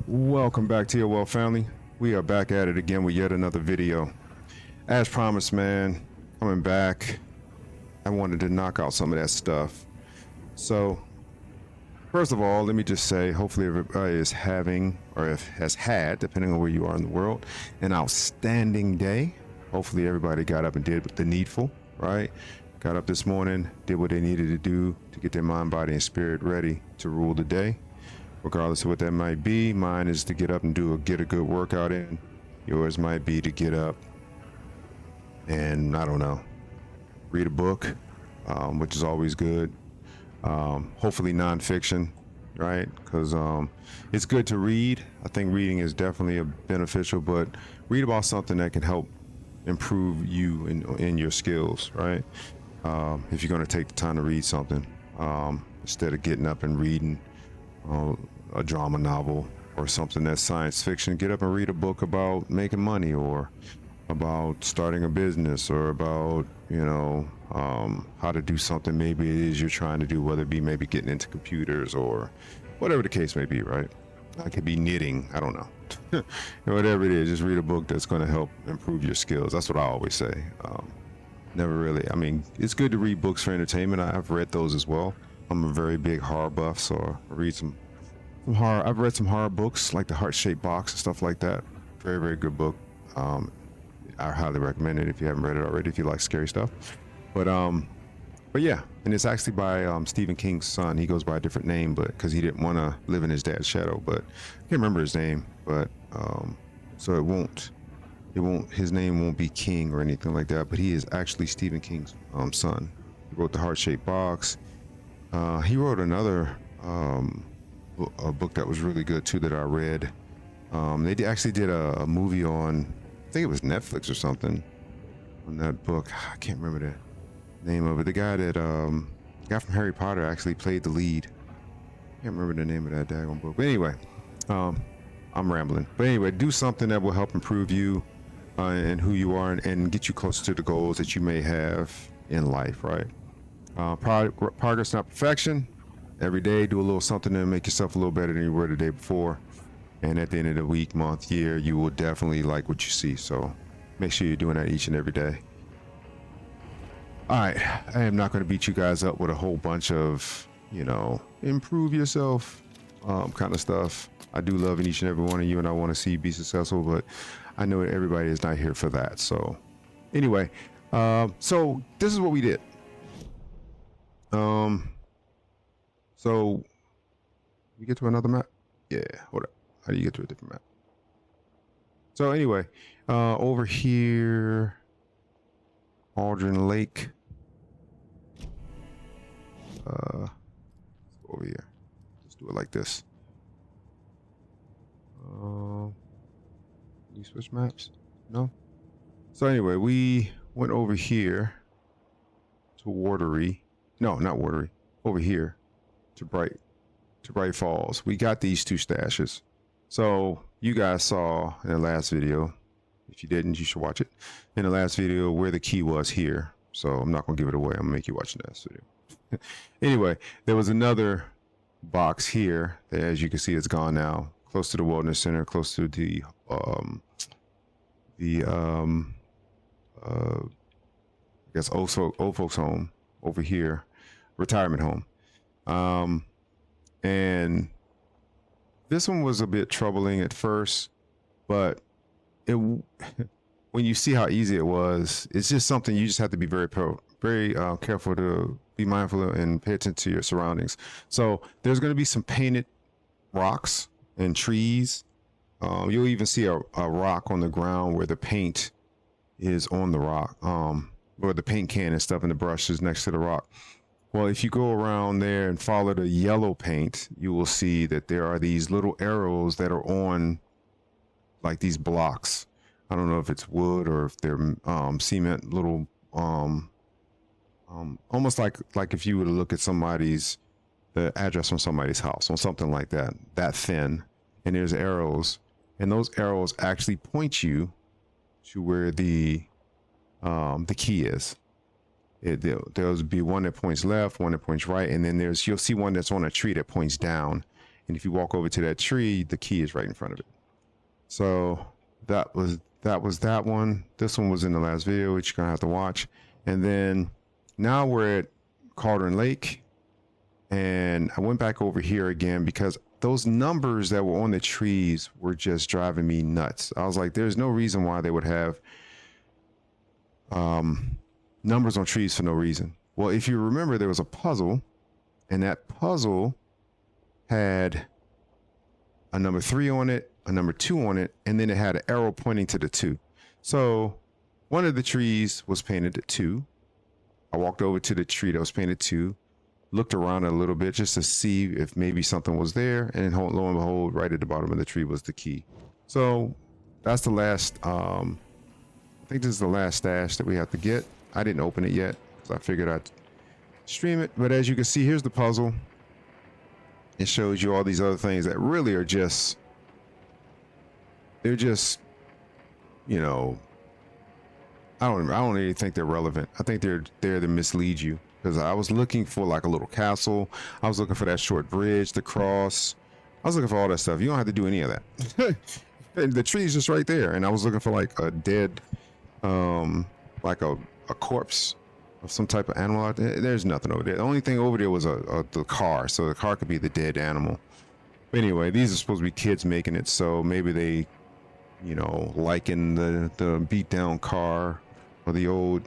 Welcome back to your well family. We are back at it again with yet another video. As promised, man, coming back. I wanted to knock out some of that stuff. So, first of all, let me just say, hopefully everybody is having, or has had, depending on where you are in the world, an outstanding day. Hopefully everybody got up and did the needful, right? Got up this morning, did what they needed to do to get their mind, body, and spirit ready to rule the day. Regardless of what that might be, mine is to get up and get a good workout in. Yours might be to get up and, I don't know, read a book, which is always good. Hopefully nonfiction, right? Because it's good to read. I think reading is definitely beneficial, but read about something that can help improve you in your skills, right? If you're going to take the time to read something, instead of getting up and reading a drama novel or something that's science fiction, get up and read a book about making money or about starting a business or about, how to do something maybe it is you're trying to do, whether it be maybe getting into computers or whatever the case may be, right? It could be knitting, I don't know. Whatever it is, just read a book that's going to help improve your skills. That's what I always say. It's good to read books for entertainment. I've read those as well. I'm a very big horror buff, so I read some horror. I've read some horror books like The Heart-Shaped Box and stuff like that. Very, very good book. I highly recommend it if you haven't read it already, if you like scary stuff. But yeah, and it's actually by Stephen King's son. He goes by a different name, but because he didn't want to live in his dad's shadow. But I can't remember his name. But so his name won't be King or anything like that. But he is actually Stephen King's son. He wrote The Heart-Shaped Box. He wrote another a book that was really good too that I read. They actually did a movie on, I think it was Netflix or something, on that book. I can't remember the name of it. The guy from Harry Potter actually played the lead. I can't remember the name of that daggone book. But anyway, I'm rambling. But anyway, do something that will help improve you and who you are and get you closer to the goals that you may have in life, right? Progress, not perfection. Every day, do a little something to make yourself a little better than you were the day before. And at the end of the week, month, year, you will definitely like what you see. So make sure you're doing that each and every day. All right. I am not going to beat you guys up with a whole bunch of, improve yourself kind of stuff. I do love each and every one of you, and I want to see you be successful, but I know that everybody is not here for that. So anyway, so this is what we did. So we get to another map? Yeah, hold up. How do you get to a different map? So anyway, over here, Aldrin Lake. Let's go over here. Let's do it like this. You switch maps? No? So anyway, we went over here to Watery. No, not Watery. Over here to Bright Falls. We got these two stashes. So you guys saw in the last video, if you didn't, you should watch it, in the last video where the key was here. So I'm not gonna give it away. I'm gonna make you watch the last video. Anyway, there was another box here that, as you can see, it's gone now, close to the Wellness Center, close to the I guess old folks home over here, retirement home. And this one was a bit troubling at first, but when you see how easy it was, it's just something you just have to be very careful to be mindful and pay attention to your surroundings. So there's going to be some painted rocks and trees. You'll even see a rock on the ground where the paint is on the rock, or the paint can and stuff, and the brush is next to the rock. Well, if you go around there and follow the yellow paint, you will see that there are these little arrows that are on like these blocks. I don't know if it's wood or if they're cement, little almost like if you were to look at the address on somebody's house, on something like that thin, and there's arrows, and those arrows actually point you to where the key is. There'll be one that points left, one that points right, and then you'll see one that's on a tree that points down. And if you walk over to that tree, the key is right in front of it. So that was that one. This one was in the last video, which you're gonna have to watch. And then now we're at Cauldron Lake, and I went back over here again because those numbers that were on the trees were just driving me nuts. I was like, there's no reason why they would have numbers on trees for no reason. Well, if you remember, there was a puzzle, and that puzzle had a number 3 on it, a number 2 on it, and then it had an arrow pointing to the 2. So one of the trees was painted at 2. I walked over to the tree that was painted 2, looked around a little bit just to see if maybe something was there, and lo and behold, right at the bottom of the tree was the key. So that's the last, I think this is the last stash that we have to get. I didn't open it yet because I figured I'd stream it, but as you can see, here's the puzzle. It shows you all these other things that really are just, they're just, you know, I don't really think they're relevant. I think they're there to mislead you, because I was looking for like a little castle. I was looking for that short bridge, the cross. I was looking for all that stuff. You don't have to do any of that. The tree's just right there. And I was looking for like a dead, like a corpse of some type of animal out there. There's nothing over there. The only thing over there was the car. So the car could be the dead animal. But anyway, these are supposed to be kids making it. So maybe they, you know, liken the beat down car or the old,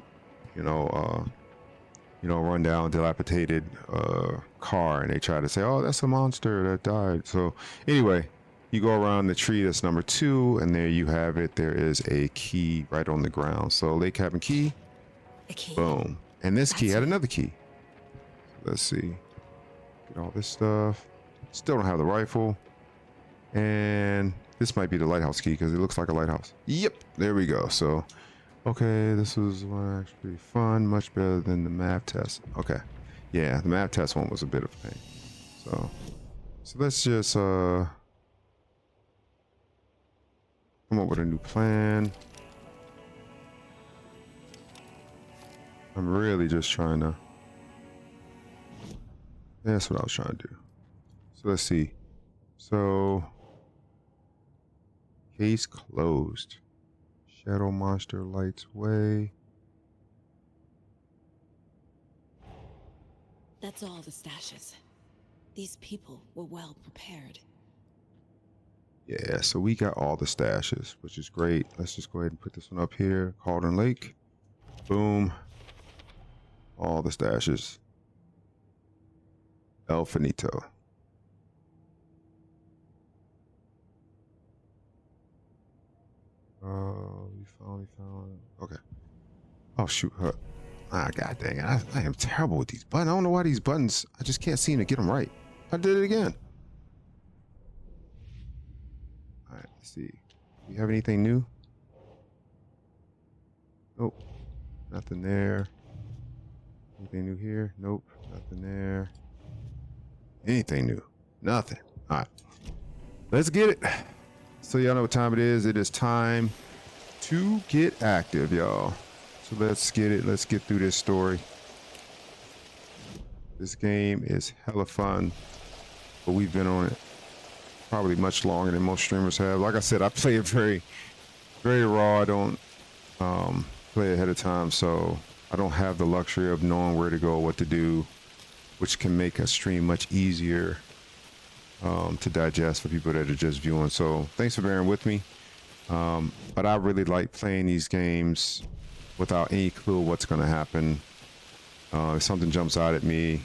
run down, dilapidated car, and they try to say, oh, that's a monster that died. So anyway, you go around the tree, that's number 2, and there you have it. There is a key right on the ground. So Lake Cabin key, a key. Boom. And this key had another key. Let's see, get all this stuff. Still don't have the rifle, and this might be the lighthouse key because it looks like a lighthouse. Yep, there we go. So okay, this was actually fun, much better than the math test. Okay, yeah, the math test one was a bit of a pain. So let's just come up with a new plan. I'm really just trying to, that's what I was trying to do. So let's see. So case closed. Shadow monster lights way. That's all the stashes. These people were well prepared. Yeah, so we got all the stashes, which is great. Let's just go ahead and put this one up here. Cauldron Lake. Boom. All the stashes. El Finito. We finally found it. Okay. Oh shoot, her. Ah, god dang it. I am terrible with these buttons. I don't know why these buttons, I just can't seem to get them right. I did it again. Alright, let's see. Do we have anything new? Nope. Nothing there. Anything new here? Nope. Nothing there. Anything new? Nothing. Alright. Let's get it. So y'all know what time it is. It is time to get active, y'all. So let's get it. Let's get through this story. This game is hella fun, but we've been on it probably much longer than most streamers have. Like I said, I play it very, very raw. I don't play ahead of time, so I don't have the luxury of knowing where to go, what to do, which can make a stream much easier to digest for people that are just viewing. So thanks for bearing with me. But I really like playing these games without any clue what's going to happen. If something jumps out at me,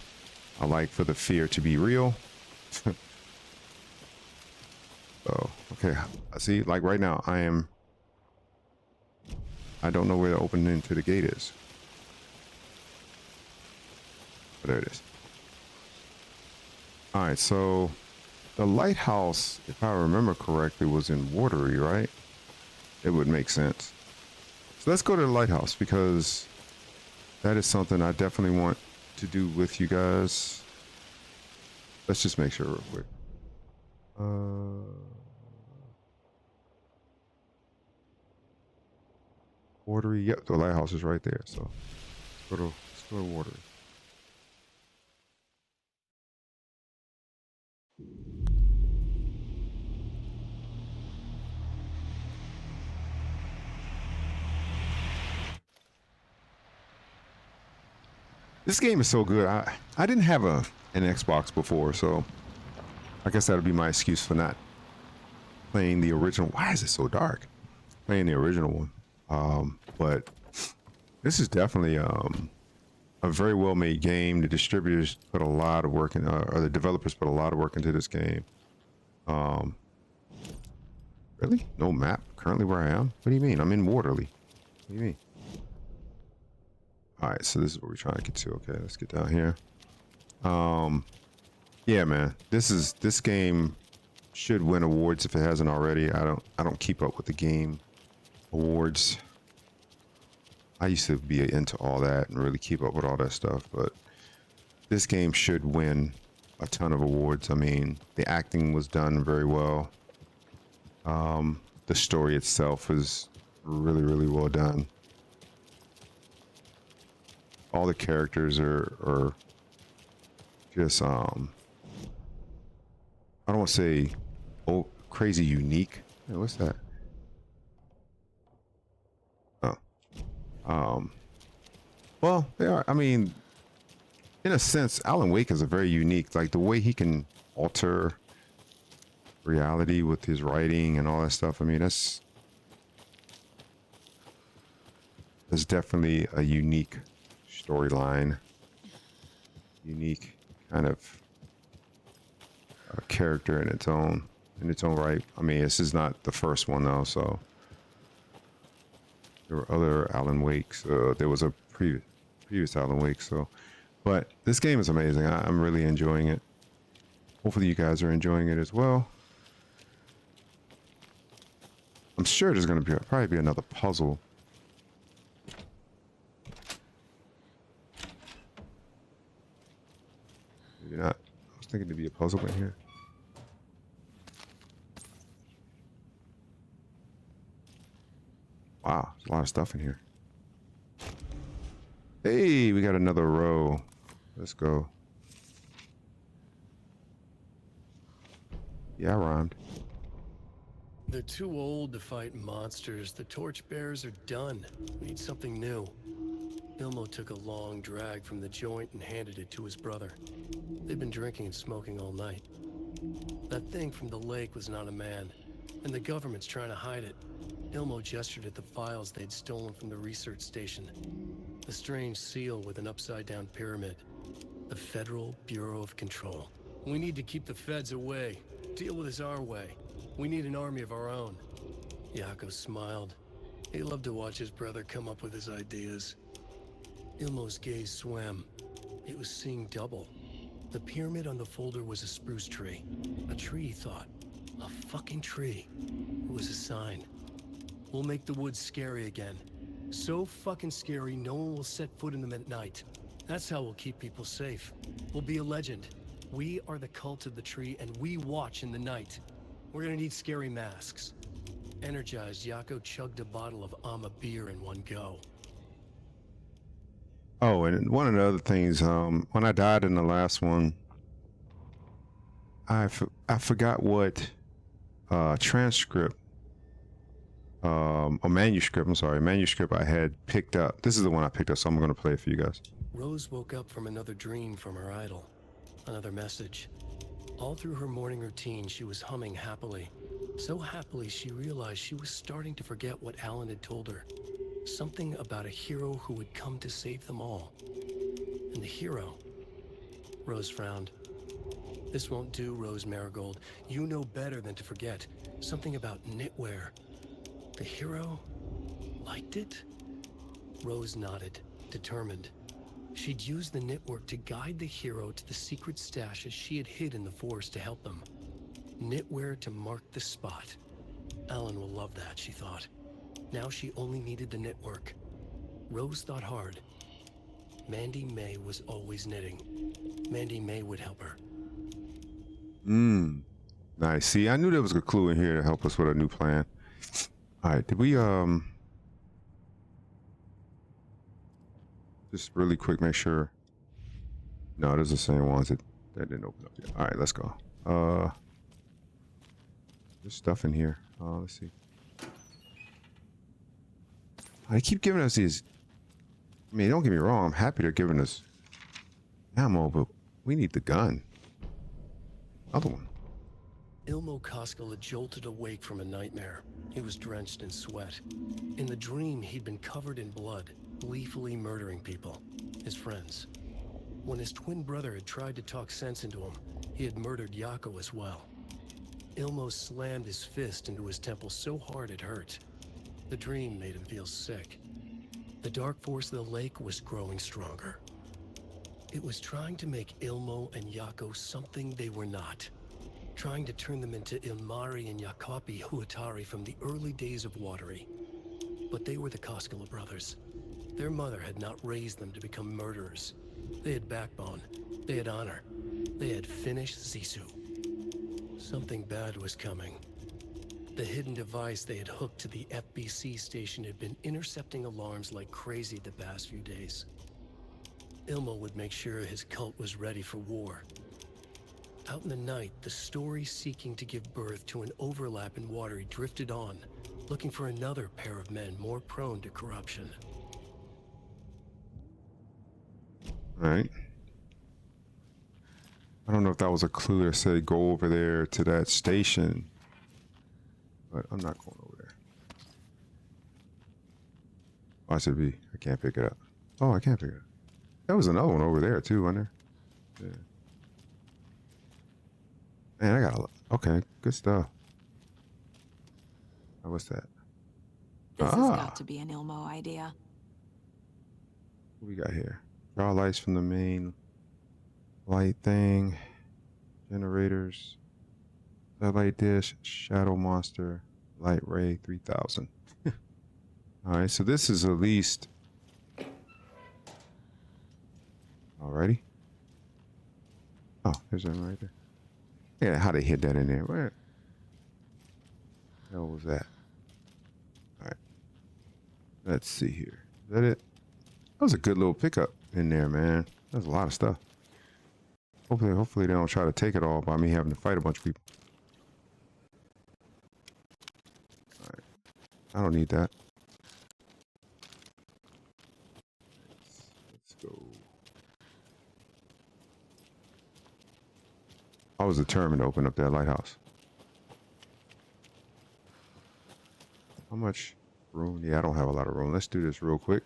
I like for the fear to be real. So, okay, see, like right now, I don't know where the opening to the gate is. But there it is. All right, so the lighthouse, if I remember correctly, was in Watery, right? It would make sense. So let's go to the lighthouse because that is something I definitely want to do with you guys. Let's just make sure real quick. Watery, yep, the lighthouse is right there. So let's go to Watery. This game is so good. I didn't have an Xbox before, so I guess that'll be my excuse for not playing the original. Why is it so dark? Playing the original one. But this is definitely a very well made game. The distributors put a lot of work in, or the developers put a lot of work into this game. Really? No map currently where I am? What do you mean? I'm in Waterley. What do you mean? All right, so this is what we're trying to get to. Okay, let's get down here. Yeah, man, this game should win awards if it hasn't already. I don't keep up with the game awards. I used to be into all that and really keep up with all that stuff, but this game should win a ton of awards. I mean, the acting was done very well. The story itself is really, really well done. All the characters are just I don't want to say crazy unique. Hey, what's that? Oh. Well, they are. I mean, in a sense, Alan Wake is a very unique, like the way he can alter reality with his writing and all that stuff. I mean, that's definitely a unique storyline, unique kind of character in its own right. I mean, this is not the first one though, so there were other Alan Wakes. There was a previous Alan Wake, so but this game is amazing. I'm really enjoying it. Hopefully you guys are enjoying it as well. I'm sure there's going to probably be another puzzle. Maybe not. I was thinking to be a puzzle in here. Wow, there's a lot of stuff in here. Hey, we got another row. Let's go. Yeah, I rhymed. They're too old to fight monsters. The torchbearers are done. We need something new. Ilmo took a long drag from the joint and handed it to his brother. They've been drinking and smoking all night. That thing from the lake was not a man, and the government's trying to hide it. Ilmo gestured at the files they'd stolen from the research station. A strange seal with an upside-down pyramid. The Federal Bureau of Control. We need to keep the feds away. Deal with this our way. We need an army of our own. Yako smiled. He loved to watch his brother come up with his ideas. Ilmo's gaze swam. He was seeing double. The pyramid on the folder was a spruce tree. A tree, he thought. A fucking tree. It was a sign. We'll make the woods scary again. So fucking scary, no one will set foot in them at night. That's how we'll keep people safe. We'll be a legend. We are the cult of the tree, and we watch in the night. We're gonna need scary masks. Energized, Yako chugged a bottle of Ama beer in one go. Oh, and one of the other things, when I died in the last one, I forgot what transcript, a manuscript, I'm sorry, manuscript I had picked up. This is the one I picked up, so I'm going to play it for you guys. Rose woke up from another dream from her idol. Another message. All through her morning routine, she was humming happily. So happily, she realized she was starting to forget what Alan had told her. Something about a hero who would come to save them all. And the hero... Rose frowned. This won't do, Rose Marigold. You know better than to forget. Something about knitwear. The hero... liked it? Rose nodded, determined. She'd use the knitwork to guide the hero to the secret stashes she had hid in the forest to help them. Knitwear to mark the spot. Alan will love that, she thought. Now she only needed the knitwork. Rose thought hard. Mandy May was always knitting. Mandy May would help her. Nice. See, I knew there was a clue in here to help us with a new plan. All right, did we just really quick make sure? No, those are the same ones that didn't open up yet. All right, let's go. There's stuff in here. Let's see. They keep giving us these. I mean, don't get me wrong. I'm happy they're giving us ammo, but we need the gun. Other one. Ilmo Koskela had jolted awake from a nightmare. He was drenched in sweat. In the dream, he'd been covered in blood, gleefully murdering people, his friends. When his twin brother had tried to talk sense into him, he had murdered Yako as well. Ilmo slammed his fist into his temple so hard it hurt. The dream made him feel sick. The dark force of the lake was growing stronger. It was trying to make Ilmo and Yako something they were not. Trying to turn them into Ilmari and Yakapi Huatari from the early days of Watery. But they were the Koskela brothers. Their mother had not raised them to become murderers. They had backbone. They had honor. They had finished Sisu. Something bad was coming. The hidden device they had hooked to the FBC station had been intercepting alarms like crazy the past few days. Ilmo would make sure his cult was ready for war. Out in the night, the story seeking to give birth to an overlap in Watery drifted on, looking for another pair of men more prone to corruption. All right. I don't know if that was a clue to say go over there to that station, but I'm not going over there. Oh, I should be. I can't pick it up. Oh, I can't pick it up. There was another one over there too, wasn't there? Yeah. Man, I got a... Okay, good stuff. Oh, what's that? This has got to be an Ilmo idea. What we got here? Draw lights from the main light thing. Generators. Light dish. Shadow monster. Light ray 3000. Alright, so this is at least... Alrighty. Oh, there's one right there. Yeah, how they hid that in there. Where the hell was that? Alright. Let's see here. Is that it? That was a good little pickup in there, man. There's a lot of stuff. Hopefully they don't try to take it all by me having to fight a bunch of people. Alright. I don't need that. Let's go. I was determined to open up that lighthouse. How much room? Yeah, I don't have a lot of room. Let's do this real quick.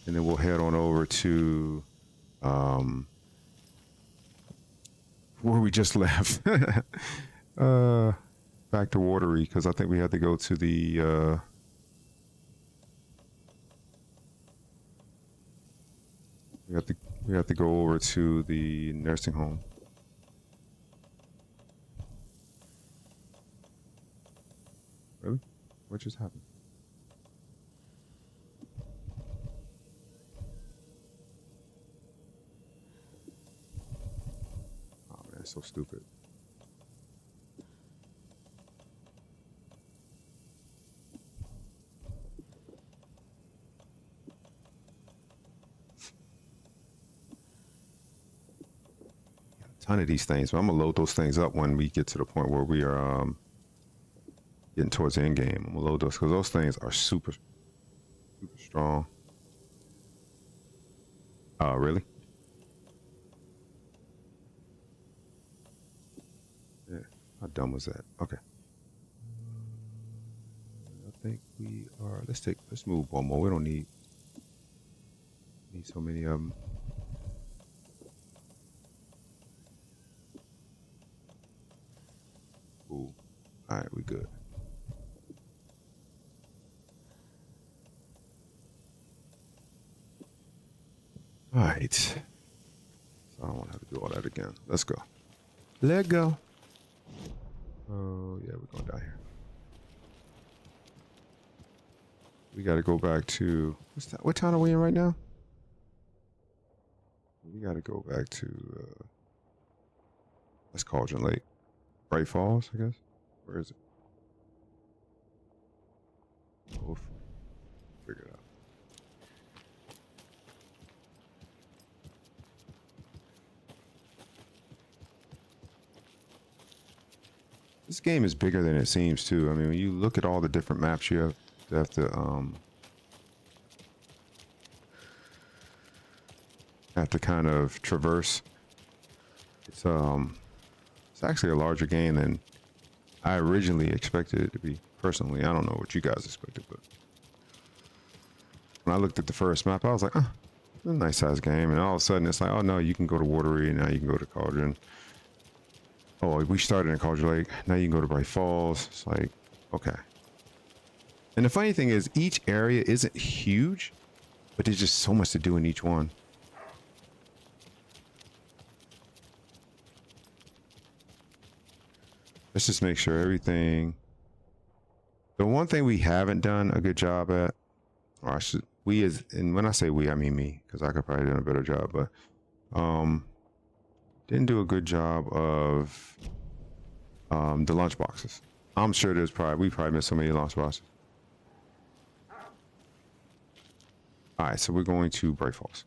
And then we'll head on over to where we just left. Back to Watery, because I think we had to go to the we have to go over to the nursing home. Really? What just happened? Oh man, that's so stupid. A ton of these things, but I'm gonna load those things up when we get to the point where we are getting towards the end game. I'm gonna load those because those things are super strong. Really? Yeah. How dumb was that? Okay. I think we are. Let's move one more. We don't need so many of them. Cool. All right, we good. All right. So I don't want to have to do all that again. Let's go. Let go. Oh, yeah, we're going down here. We got to go back to... What town are we in right now? We got to go back to... that's Cauldron Lake. Bright Falls, I guess? Where is it? We'll figure it out. This game is bigger than it seems too. I mean, when you look at all the different maps you have to have to kind of traverse. It's actually a larger game than I originally expected it to be. Personally, I don't know what you guys expected, but when I looked at the first map, I was like, oh, it's a nice size game. And all of a sudden, it's like, oh no, you can go to Watery, now you can go to Cauldron. Oh, we started in Cauldron Lake, now you can go to Bright Falls. It's like, okay. And the funny thing is, each area isn't huge, but there's just so much to do in each one. Let's just make sure everything. The one thing we haven't done a good job at, or I should, we as, and when I say we, I mean me, because I could probably do a better job, but didn't do a good job of the lunch boxes. I'm sure we probably missed so many lunch boxes. All right, so we're going to Bright Falls.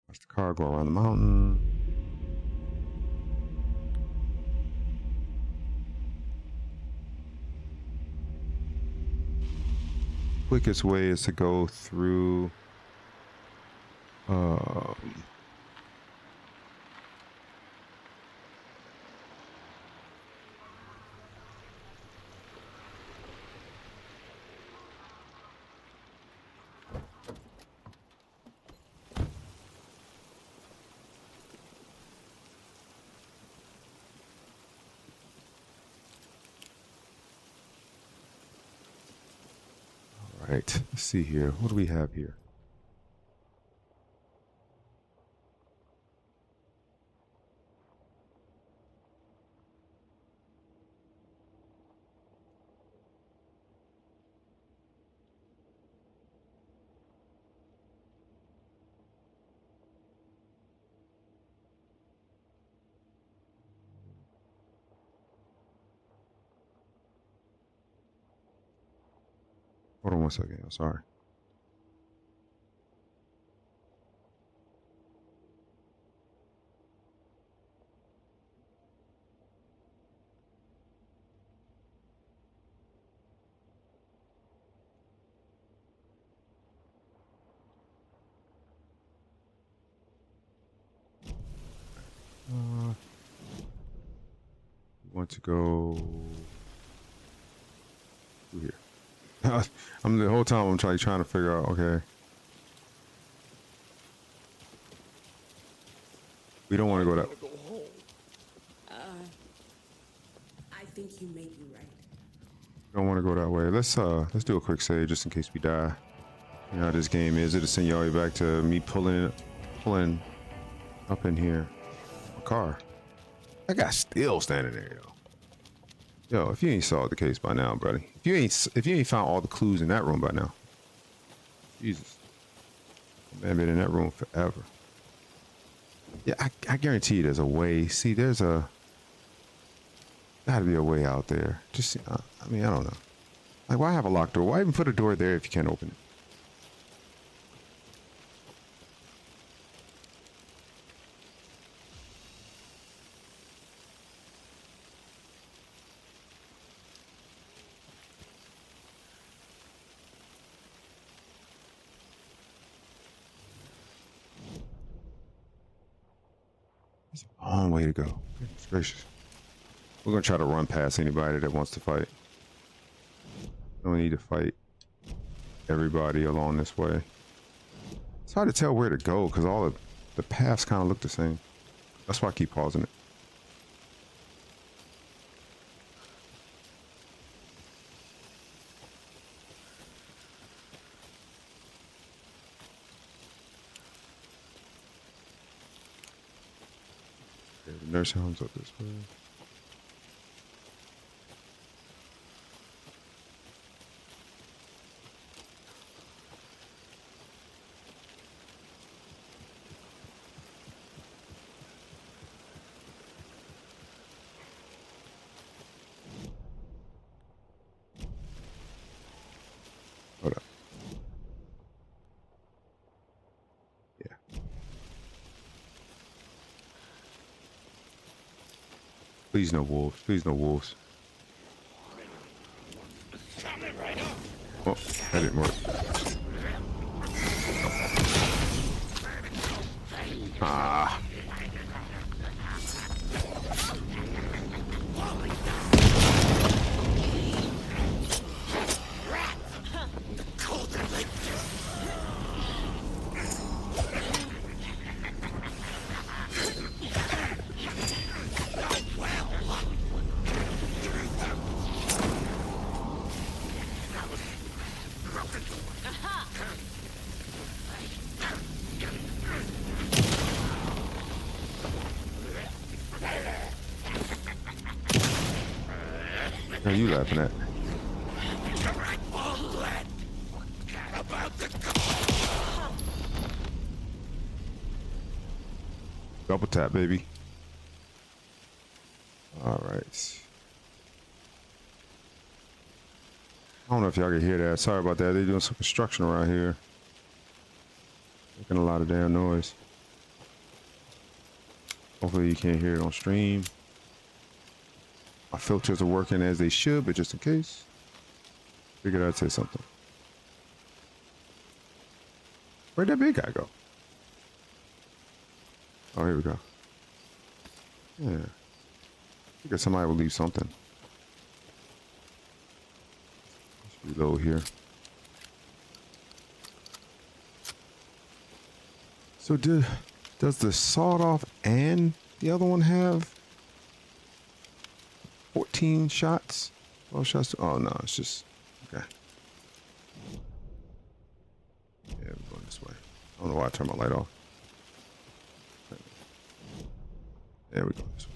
Watch the car go around the mountain. Quickest way is to go through right, let's see here. What do we have here? Hold on one second. I'm sorry. We want to go through here. I'm the whole time I'm trying to figure out. Okay, we don't want to go that. I think you may be right. Don't want to go that way. Let's do a quick save just in case we die. You know how this game is. It'll send you all the way back to me pulling up in here. A car. That guy's still standing there, yo. Yo, if you ain't solved the case by now, buddy. If you ain't found all the clues in that room by now. Jesus. Man, been in that room forever. Yeah, I guarantee you there's a way. See, there's gotta be a way out there. Just, I mean, I don't know. Like, why have a locked door? Why even put a door there if you can't open it? It's a long way to go. Goodness gracious. We're gonna try to run past anybody that wants to fight. Don't need to fight everybody along this way. It's hard to tell where to go because all of the paths kind of look the same. That's why I keep pausing it. Okay, the nursing home's up this way. Hold up. Yeah. Please no wolves. Please no wolves. Oh, that didn't work. Ah. What are you laughing at? Double tap, baby. All right. I don't know if y'all can hear that. Sorry about that. They're doing some construction around here. Making a lot of damn noise. Hopefully you can't hear it on stream. My filters are working as they should, but just in case, figured I'd say something. Where'd that big guy go? Oh, here we go. Yeah. I guess somebody will leave something. Let's reload here. So does the sawed off and the other one have 14 shots? 12 shots? Oh no, it's just okay. Yeah, we're going this way. I don't know why I turned my light off. There we go. This way.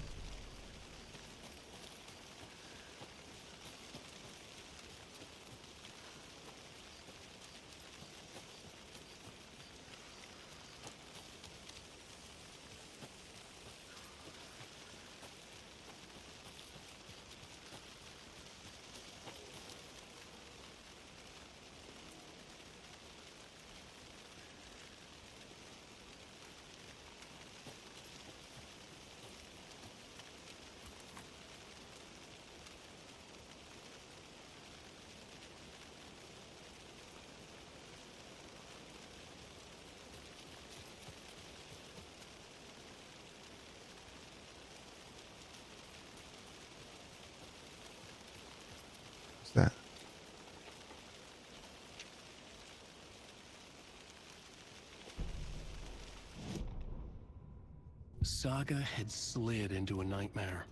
What's that? Saga had slid into a nightmare.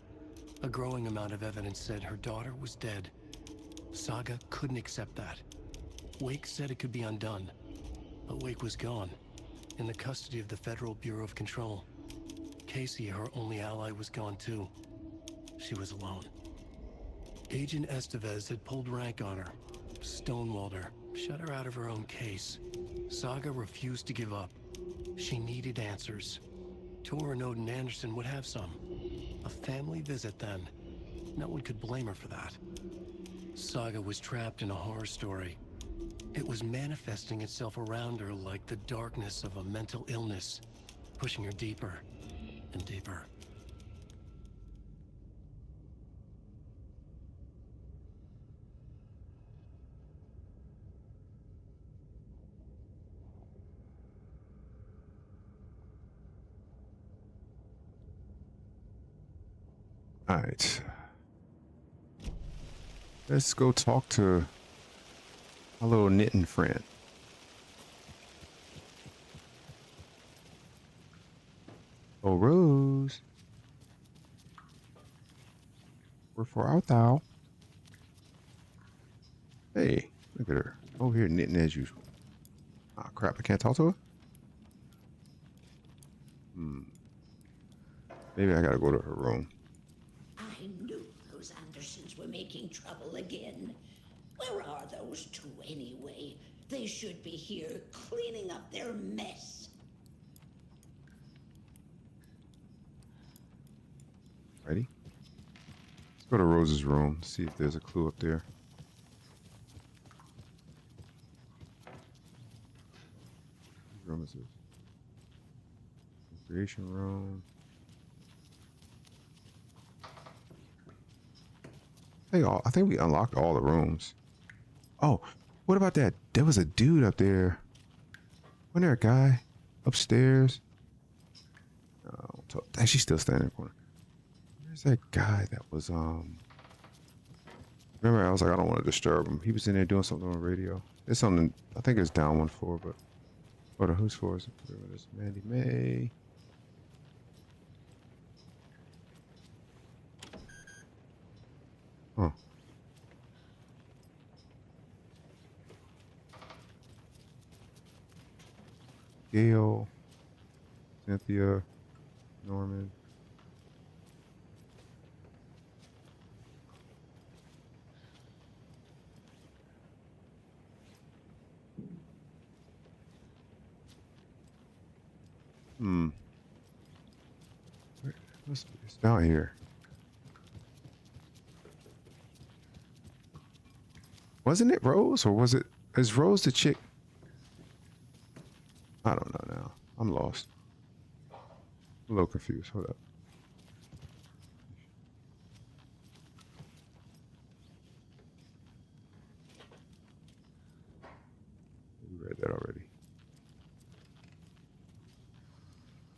A growing amount of evidence said her daughter was dead. Saga couldn't accept that. Wake said it could be undone. But Wake was gone, in the custody of the Federal Bureau of Control. Casey, her only ally, was gone too. She was alone. Agent Estevez had pulled rank on her, stonewalled her, shut her out of her own case. Saga refused to give up. She needed answers. Tor and Odin Anderson would have some. A family visit then. No one could blame her for that. Saga was trapped in a horror story. It was manifesting itself around her like the darkness of a mental illness, pushing her deeper and deeper. All right. Let's go talk to a little knitting friend. Oh, Rose. Wherefore art thou? Hey, look at her. Over here knitting as usual. Ah, crap. I can't talk to her? Maybe I gotta go to her room. I knew those Andersons were making trouble again. Where are those two anyway? They should be here cleaning up their mess. Ready? Let's go to Rose's room, see if there's a clue up there. What room is this? Creation room. Hey, I think we unlocked all the rooms. Oh, what about that? There was a dude up there. Wasn't there a guy upstairs? So dang, she's still standing in the corner. Where's that guy that was remember I was like, I don't want to disturb him. He was in there doing something on the radio. There's something, I think it's down one floor, but hold on, whose floor is it? It's Mandy May. Huh. Gail, Cynthia, Norman. It's down here. Wasn't it Rose, or was it? Is Rose the chick? I don't know now. I'm lost. I'm a little confused. Hold up. We read that already.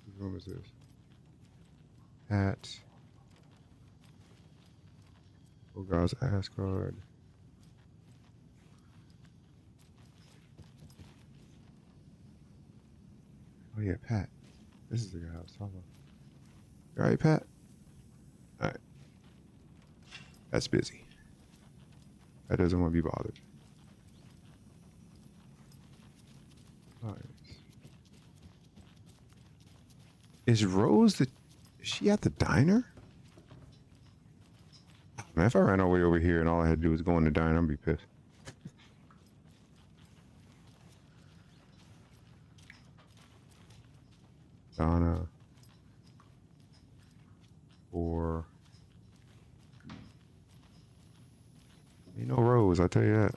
Whose room is this? Hat. Ogar's Asgard. Oh yeah, Pat. This is the guy I was talking about. You all right, Pat? All right. That's busy. That doesn't want to be bothered. All right. Is Rose is she at the diner? Man, if I ran all the way over here and all I had to do was go in the diner, I'd be pissed. Donna. Or ain't no Rose, I tell you that.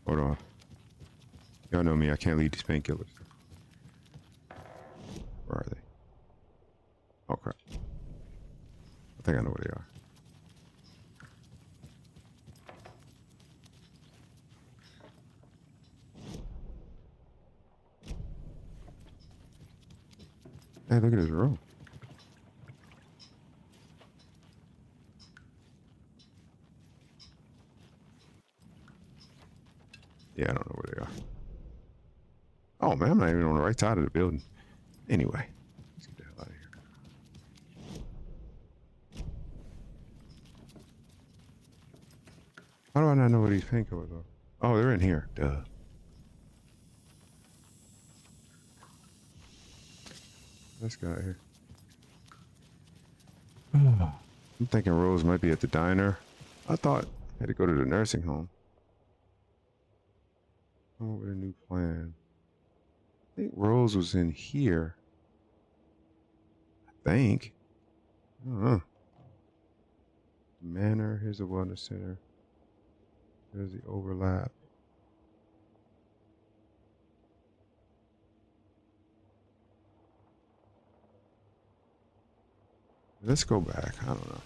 Hold on. Y'all know me, I can't lead these painkillers. Where are they? Oh crap. I think I know where they are. Hey, look at this room. Yeah, I don't know where they are. Oh man, I'm not even on the right side of the building. Anyway, let's get the hell out of here. How do I not know where these painkillers are? Oh, they're in here. Duh. This guy here. I'm thinking Rose might be at the diner. I thought I had to go to the nursing home. Come up with a new plan. I think Rose was in here. I think. I don't know. Manor, here's the wellness center. There's the overlap. Let's go back. I don't know.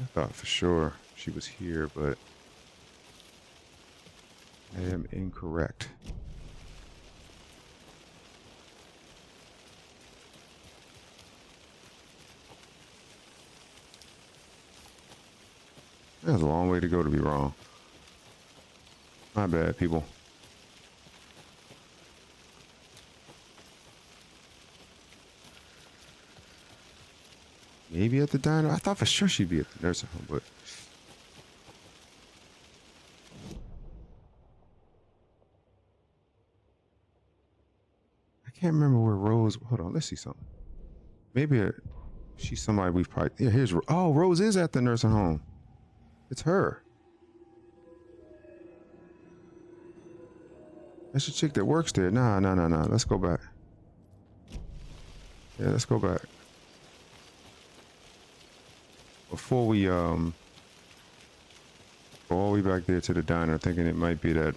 I thought for sure she was here, but I am incorrect. That's a long way to go to be wrong. My bad, people. Maybe at the diner. I thought for sure she'd be at the nursing home, but can't remember where Rose. Hold on, let's see something. Maybe she's somebody we've probably. Yeah, here's. Oh, Rose is at the nursing home. It's her. That's the chick that works there. Nah. Let's go back. Yeah, let's go back. Before we go all the way back there to the diner, thinking it might be that.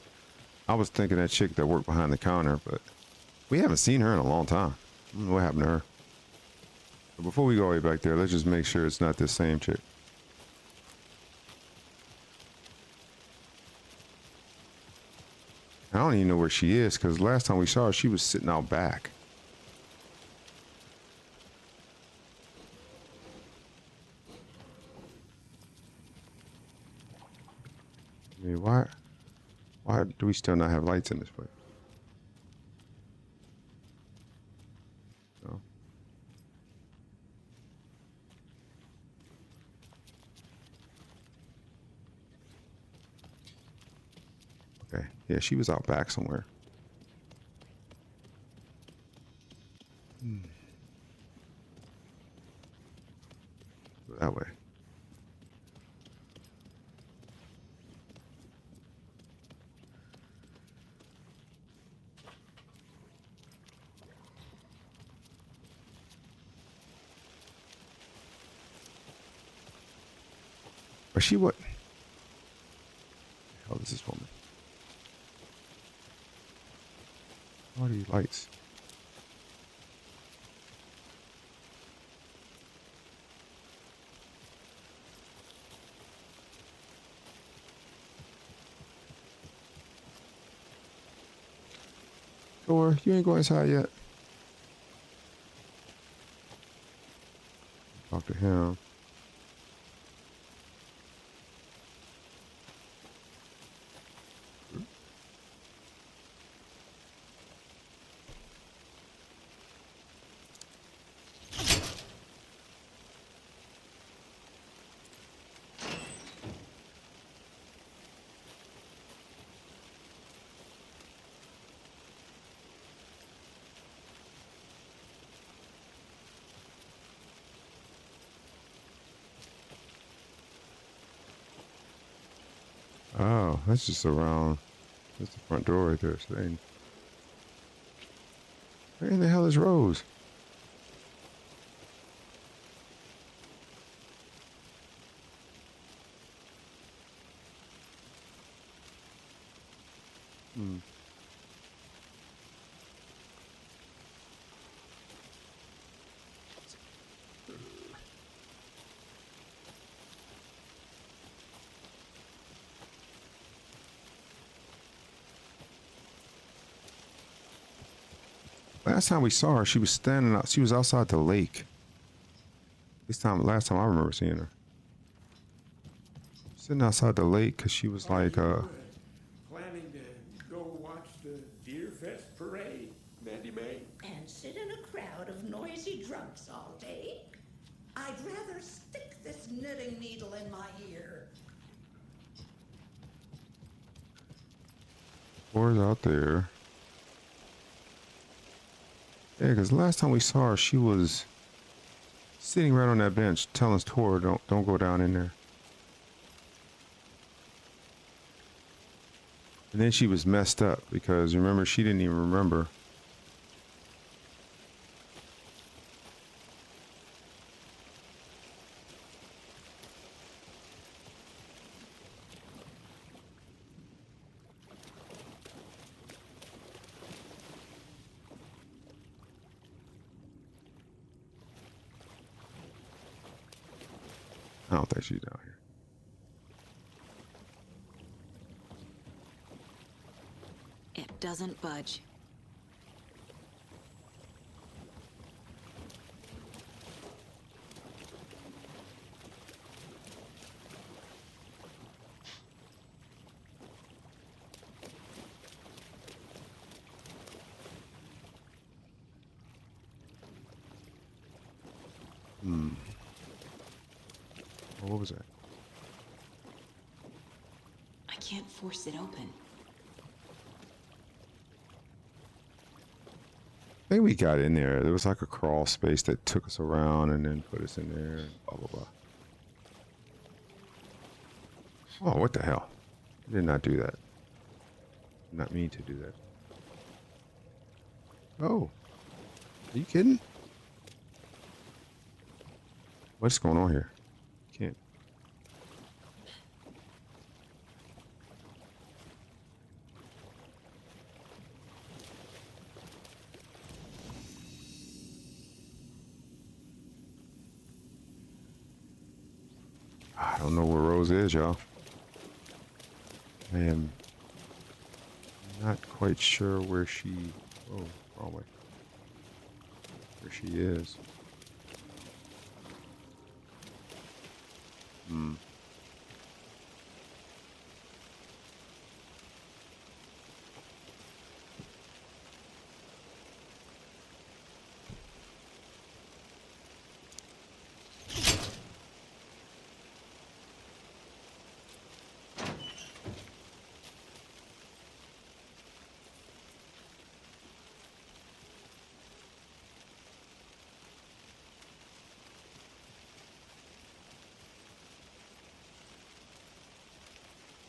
I was thinking that chick that worked behind the counter, but we haven't seen her in a long time. I don't know what happened to her. But before we go all the way back there, let's just make sure it's not this same chick. I don't even know where she is, because last time we saw her, she was sitting out back. I mean, why do we still not have lights in this place? No. Okay, yeah, she was out back somewhere. Go that way. Or she what? The hell is this woman? What are these lights? Or you ain't going inside yet. Talk to him. Oh, that's just around. That's the front door right there. So where in the hell is Rose? Hmm. Last time we saw her, she was standing out. She was outside the lake. Last time I remember seeing her, sitting outside the lake because she was like, planning to go watch the Deer Fest parade, Mandy May? And sit in a crowd of noisy drunks all day? I'd rather stick this knitting needle in my ear. "Whore's out there?" Yeah, because last time we saw her, she was sitting right on that bench, telling Tor, "Don't go down in there." And then she was messed up because remember, she didn't even remember. I don't think she's down here. It doesn't budge. What was that? I can't force it open. think we got in there. There was like a crawl space that took us around and then put us in there. And blah blah blah. Oh, what the hell! I did not do that. Did not mean to do that. Oh, are you kidding? What's going on here? Can't. I don't know where Rose is, y'all. I am not quite sure where she. Oh, wrong way. Where she is. Hmm.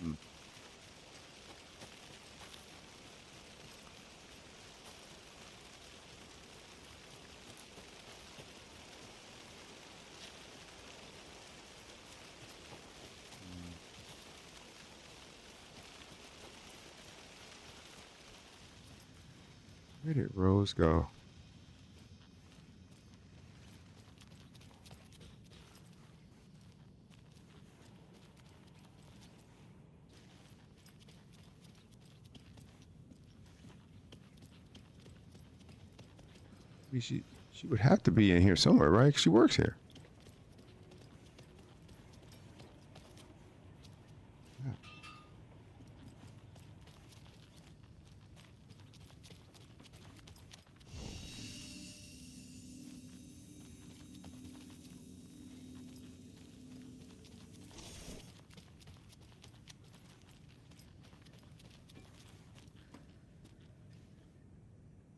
Hmm. Where did Rose go? I mean, she would have to be in here somewhere, right? 'Cause she works here. Yeah.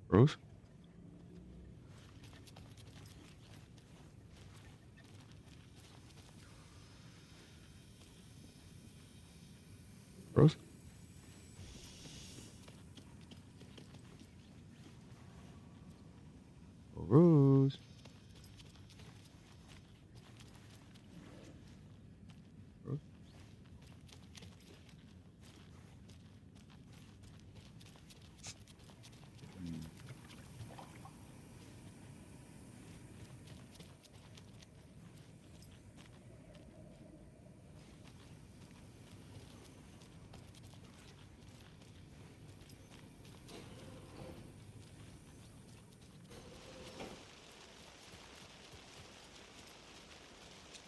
Rose? Rose? Oh, Rose? Rose?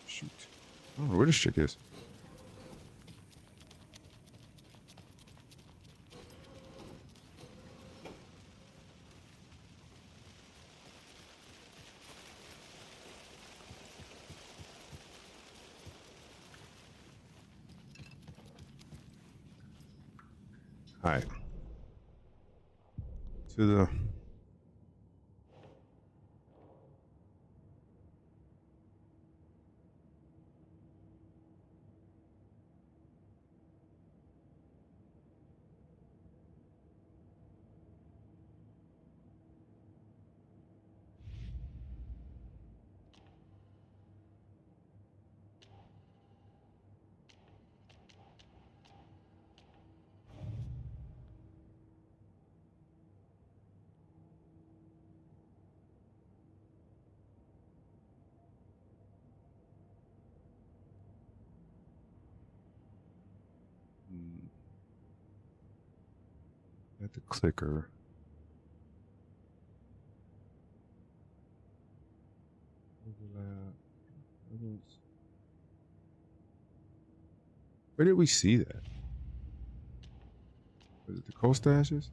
Shoot. I don't know where this chick is. All right. To the. At the clicker. Overlap. Where did we see that? Was it the coast ashes?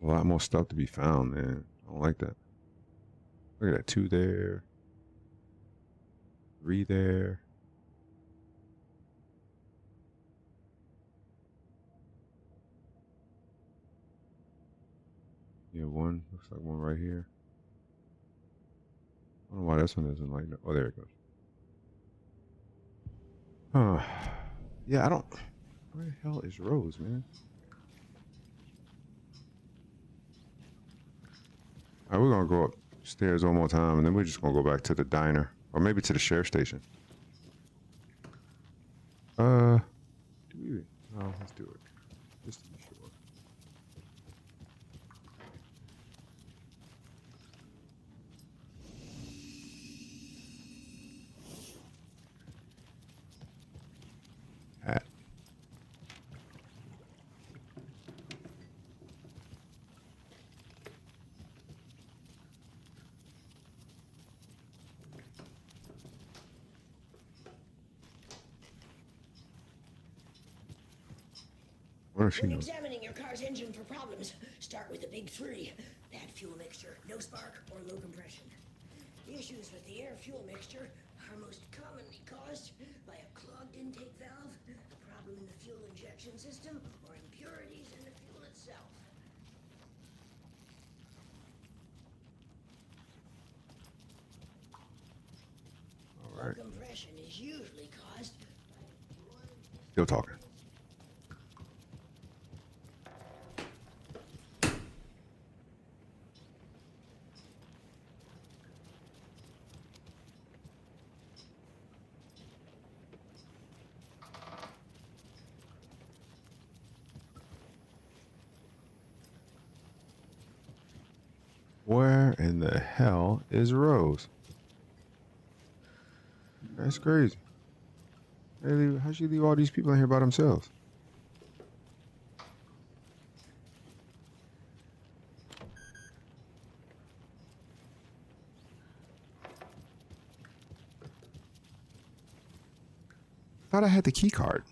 A lot more stuff to be found, man. I don't like that. Look at that, 2 there, 3 there. Yeah, 1. Looks like 1 right here. I don't know why this one isn't like that. Oh, there it goes. Huh. Yeah, I don't. Where the hell is Rose, man? All right, we're gonna go upstairs one more time, and then we're just gonna go back to the diner, or maybe to the sheriff station. Do we? No, let's do it, just to be sure. Hat. What if she When knows? examining your car's engine for problems, start with the big 3. Bad fuel mixture, no spark, or low compression. Issues with the air-fuel mixture are most commonly caused by a clogged intake valve, a problem in the fuel injection system, or impurities in the fuel itself. All right, Low compression is usually caused by still talking. Where in the hell is Rose? That's crazy. How'd she leave all these people in here by themselves? Thought I had the key card.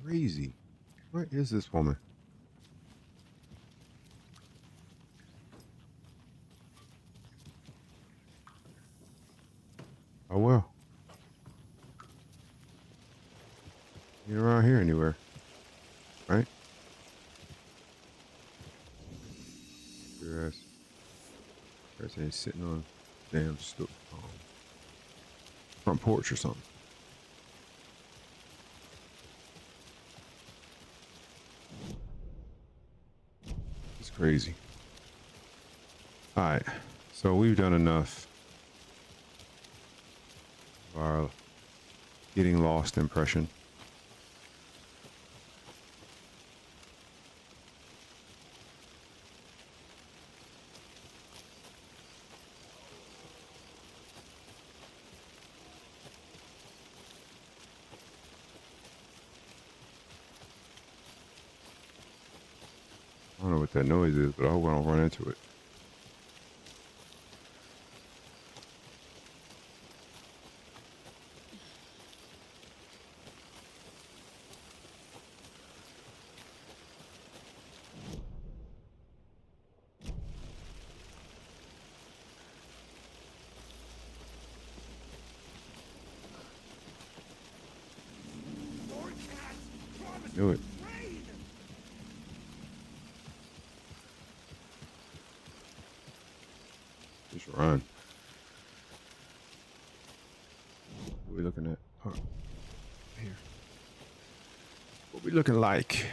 Crazy. Where is this woman? Oh well. Ain't around here anywhere. Right? Your ass. Ain't sitting on damn front porch or something. It's crazy. Alright. So we've done enough of our getting lost impression. I don't know what that noise is, but I hope I don't run into it. Knew it. Just run. What are we looking at? Oh, here. What we looking like?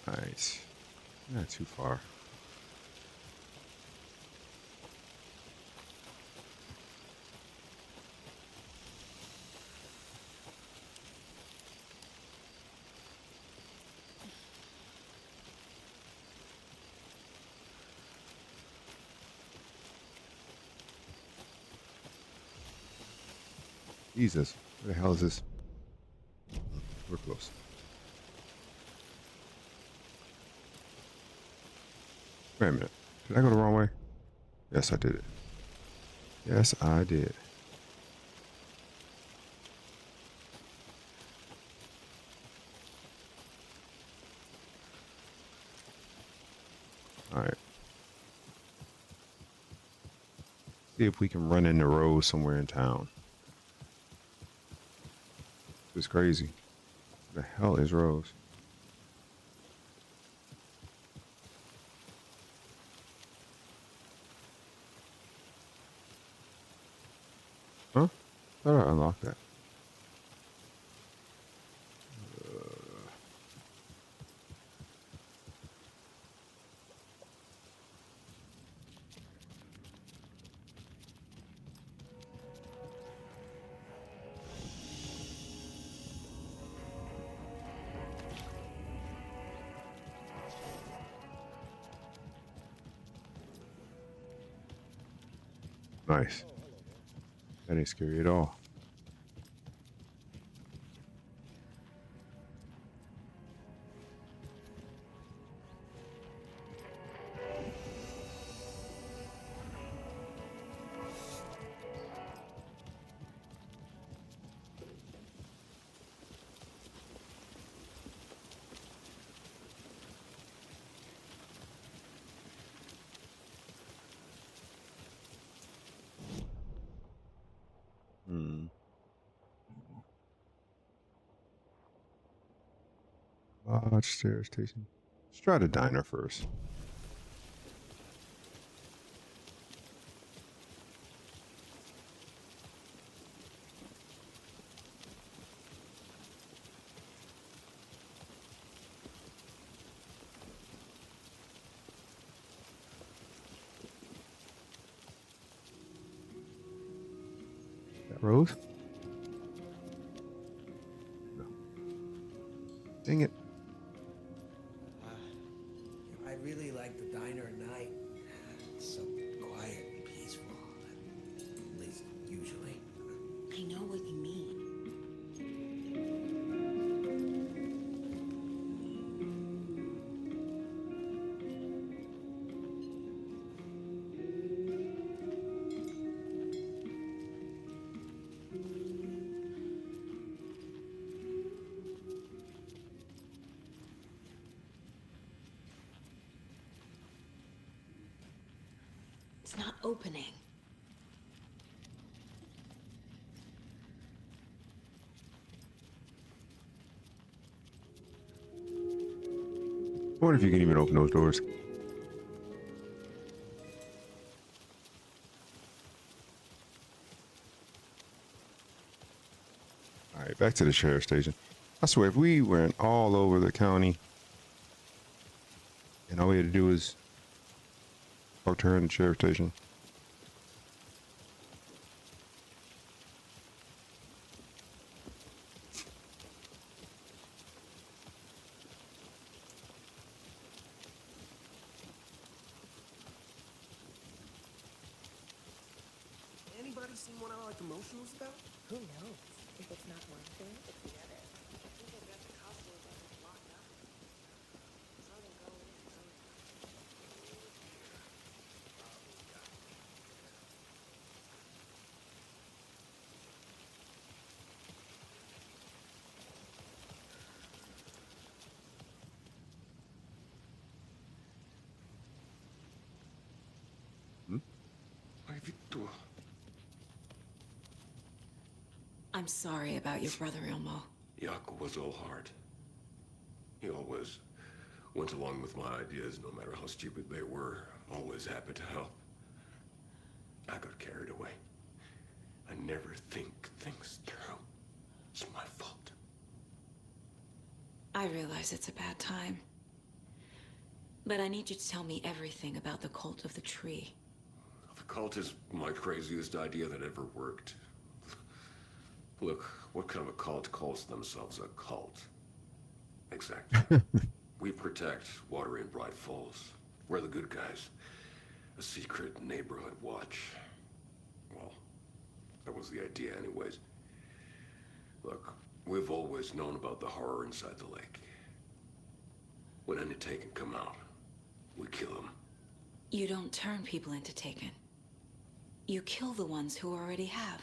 Nice. Not too far. Jesus. Where the hell is this? We're close. Wait a minute. Did I go the wrong way? Yes, I did it. Yes, I did. All right. See if we can run in the road somewhere in town. It's crazy. What the hell is Rose? Huh? Thought I unlocked that. Nice. That ain't scary at all. Hmm. Lodge stair station. Let's try the diner first. That Rose? No. Dang it. I really like the diner at night. It's so quiet and peaceful. At least usually. I know what you mean. It's not opening. I wonder if you can even open those doors. All right, back to the sheriff's station. I swear, if we went all over the county and all we had to do was talk to her in the sheriff's station. Anybody seen one I like emotionals about? Who knows? If it's not one thing, it's the other. People got the costumes that are locked up. Saw them go in summertime. I'm sorry about your brother, Ilmo. Yaakov was all heart. He always went along with my ideas, no matter how stupid they were. Always happy to help. I got carried away. I never think things through. It's my fault. I realize it's a bad time. But I need you to tell me everything about the cult of the tree. The cult is my craziest idea that ever worked. Look, what kind of a cult calls themselves a cult? Exactly. We protect water in Bright Falls. We're the good guys. A secret neighborhood watch. Well, that was the idea anyways. Look, we've always known about the horror inside the lake. When any Taken come out, we kill them. You don't turn people into Taken. You kill the ones who already have.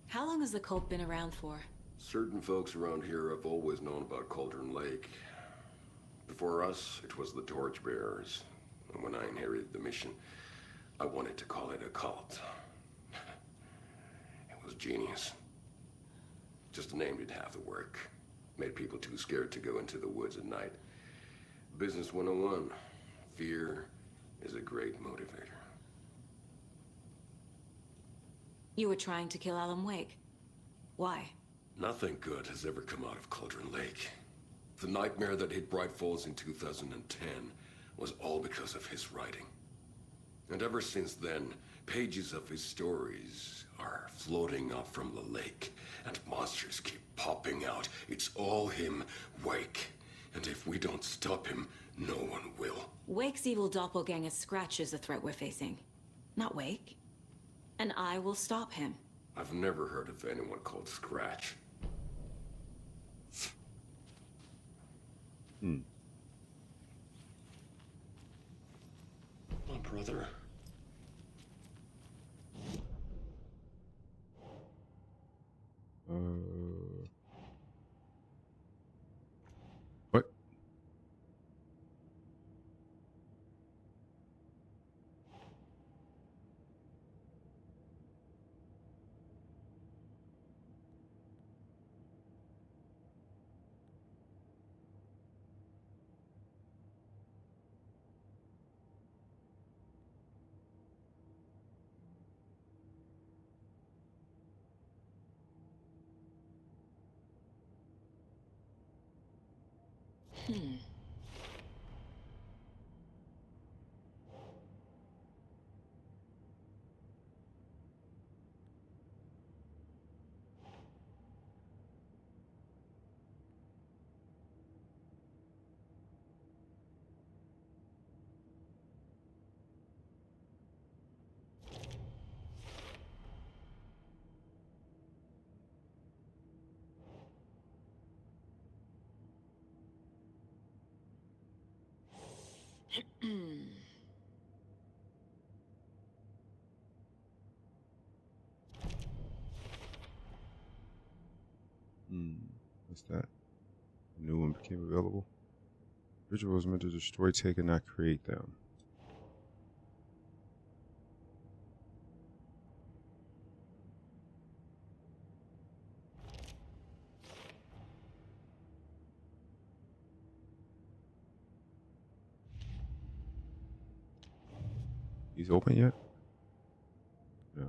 How long has the cult been around for? Certain folks around here have always known about Cauldron Lake. Before us, it was the Torchbearers. And when I inherited the mission, I wanted to call it a cult. It was genius. Just named it half the work. Made people too scared to go into the woods at night. Business 101. Fear is a great motivator. You were trying to kill Alan Wake. Why? Nothing good has ever come out of Cauldron Lake. The nightmare that hit Bright Falls in 2010 was all because of his writing. And ever since then, pages of his stories are floating up from the lake, and monsters keep popping out. It's all him, Wake. And if we don't stop him, no one will. Wake's evil doppelganger Scratch is the threat we're facing, not Wake. And I will stop him. I've never heard of anyone called Scratch. My brother. What? What's that? A new one became available. Ritual was meant to destroy, take, and not create them. These open yet? No.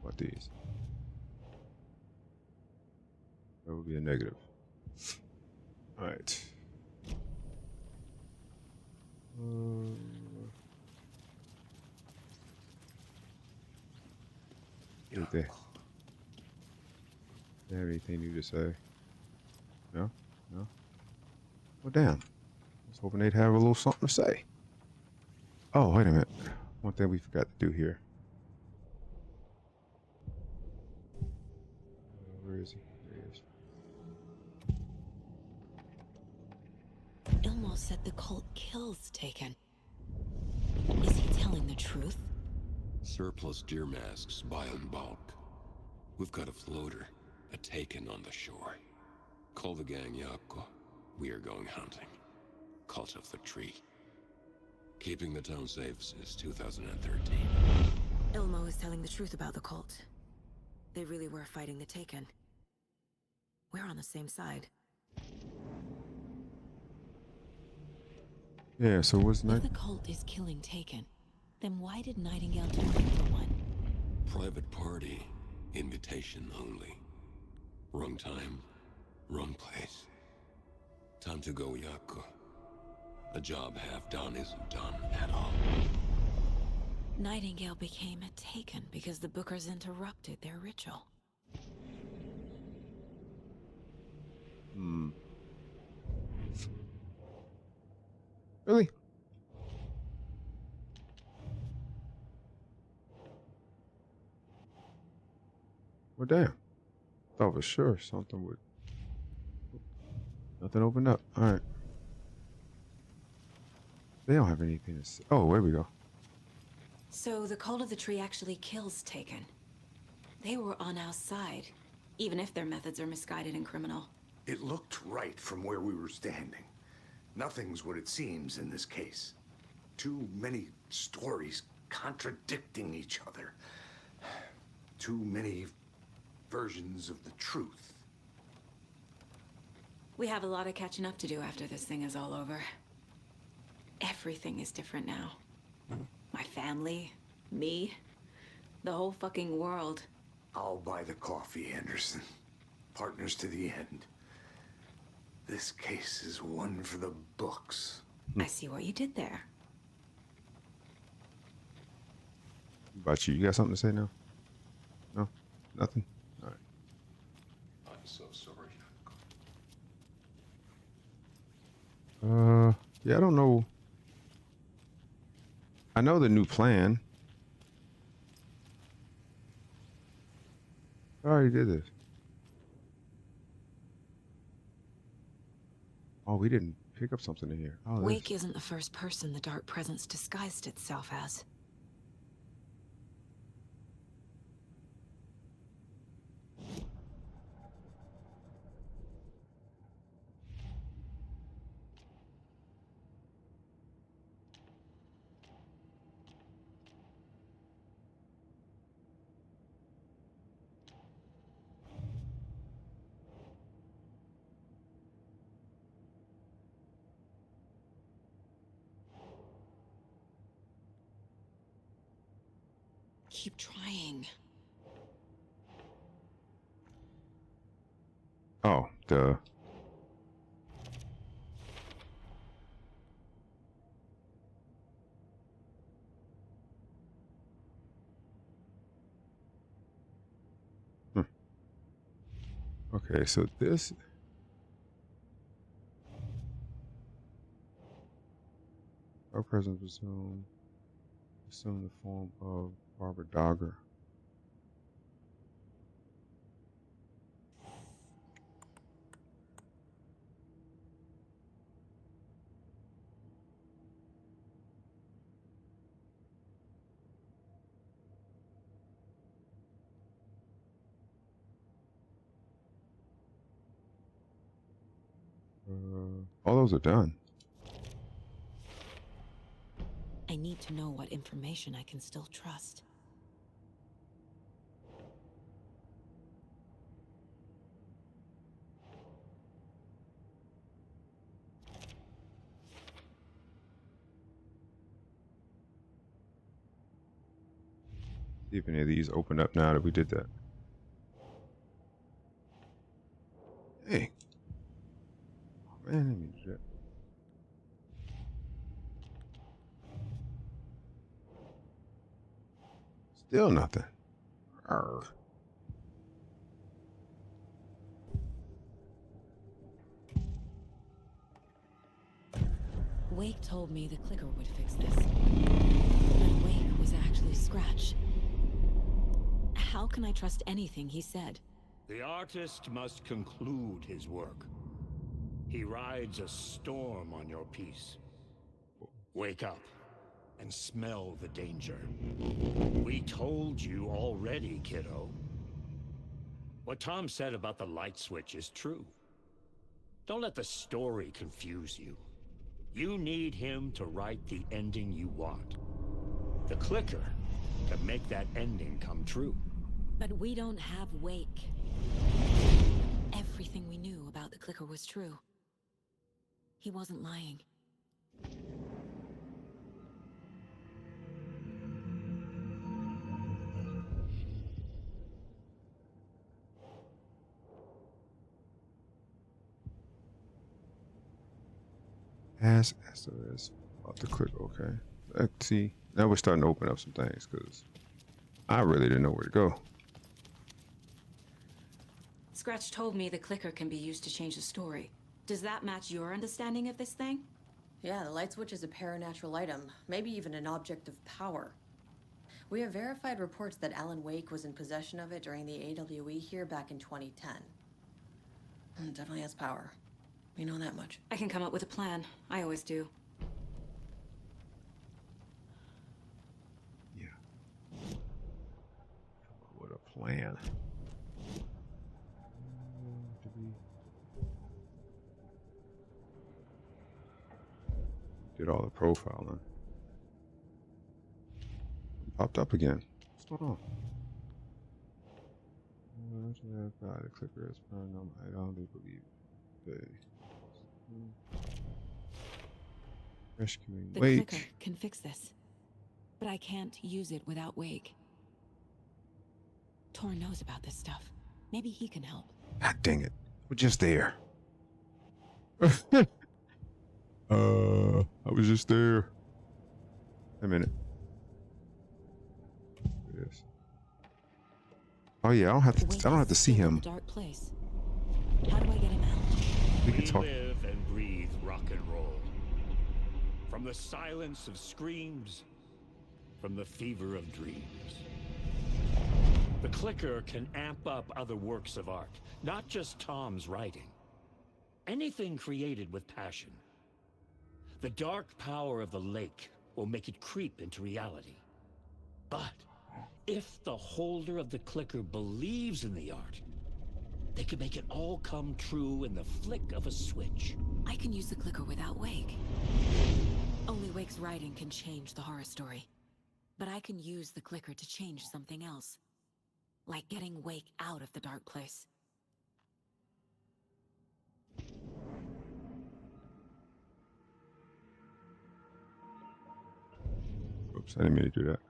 What these? That would be a negative. Alright. Right there. Do you have anything new to say? No? No? Well, damn. I was hoping they'd have a little something to say. Oh, wait a minute. One thing we forgot to do here. Where is he? There he is. Ilmo said the cult kills Taken. Is he telling the truth? Surplus deer masks buy in bulk. We've got a floater, a Taken on the shore. Call the gang Yako. We are going hunting. Cult of the Tree. Keeping the town safe since 2013. Ilmo is telling the truth about the cult. They really were fighting the Taken. We're on the same side. Yeah, so what's If night? the cult is killing Taken, then why did Nightingale turn into one? Private party. Invitation only. Wrong time. Wrong place. Time to go, Yako. A job half done isn't done at all. Nightingale became a Taken because the Bookers interrupted their ritual. Really? Well, damn. Thought for sure something would. Nothing opened up. All right. They don't have anything to say. Oh, there we go. So the cult of the tree actually kills Taken. They were on our side, even if their methods are misguided and criminal. It looked right from where we were standing. Nothing's what it seems in this case. Too many stories contradicting each other. Too many versions of the truth. We have a lot of catching up to do after this thing is all over. Everything is different now. My family, me, the whole fucking world. I'll buy the coffee, Anderson. Partners to the end. This case is one for the books. I see what you did there. About you. You got something to say now? No? Nothing? All right. I'm so sorry. Yeah, I don't know. I know the new plan. I already did this. Oh, we didn't pick up something in here. Oh, Wake isn't the first person the dark presence disguised itself as. Keep trying. Oh, duh. Okay, so this. Our presence assume the form of Barbara Dogger. All those are done. I need to know what information I can still trust. See if any of these open up now that we did that. Hey. Oh, man, let me do that. Still nothing. Arr. Wake told me the clicker would fix this. But Wake was actually Scratch. How can I trust anything he said? The artist must conclude his work. He rides a storm on your piece. Wake up and smell the danger. We told you already, kiddo. What Tom said about the light switch is true. Don't let the story confuse you. You need him to write the ending you want. The clicker can make that ending come true. But we don't have Wake. Everything we knew about the clicker was true. He wasn't lying. Ask SOS about the click. Okay. Let's see. Now we're starting to open up some things because I really didn't know where to go. Scratch told me the clicker can be used to change the story. Does that match your understanding of this thing? Yeah, the light switch is a paranatural item, maybe even an object of power. We have verified reports that Alan Wake was in possession of it during the AWE here back in 2010. Definitely has power. We know that much. I can come up with a plan. I always do. Yeah. What a plan. Did all the profiling. Popped up again. What's going on? The clicker is paranormal. I don't believe it. Rescuing The Wake. clicker can fix this. But I can't use it without Wake. Tor knows about this stuff. Maybe he can help. God dang it. We're just there. I was just there. A minute. Yes. Oh yeah, I don't have to see him. Dark place. How do I get him out? We can talk. Live and breathe rock and roll. From the silence of screams, from the fever of dreams. The clicker can amp up other works of art, not just Tom's writing. Anything created with passion. The dark power of the lake will make it creep into reality. But if the holder of the clicker believes in the art, they can make it all come true in the flick of a switch. I can use the clicker without Wake. Only Wake's writing can change the horror story. But I can use the clicker to change something else. Like getting Wake out of the dark place. Oops, I didn't mean to do that.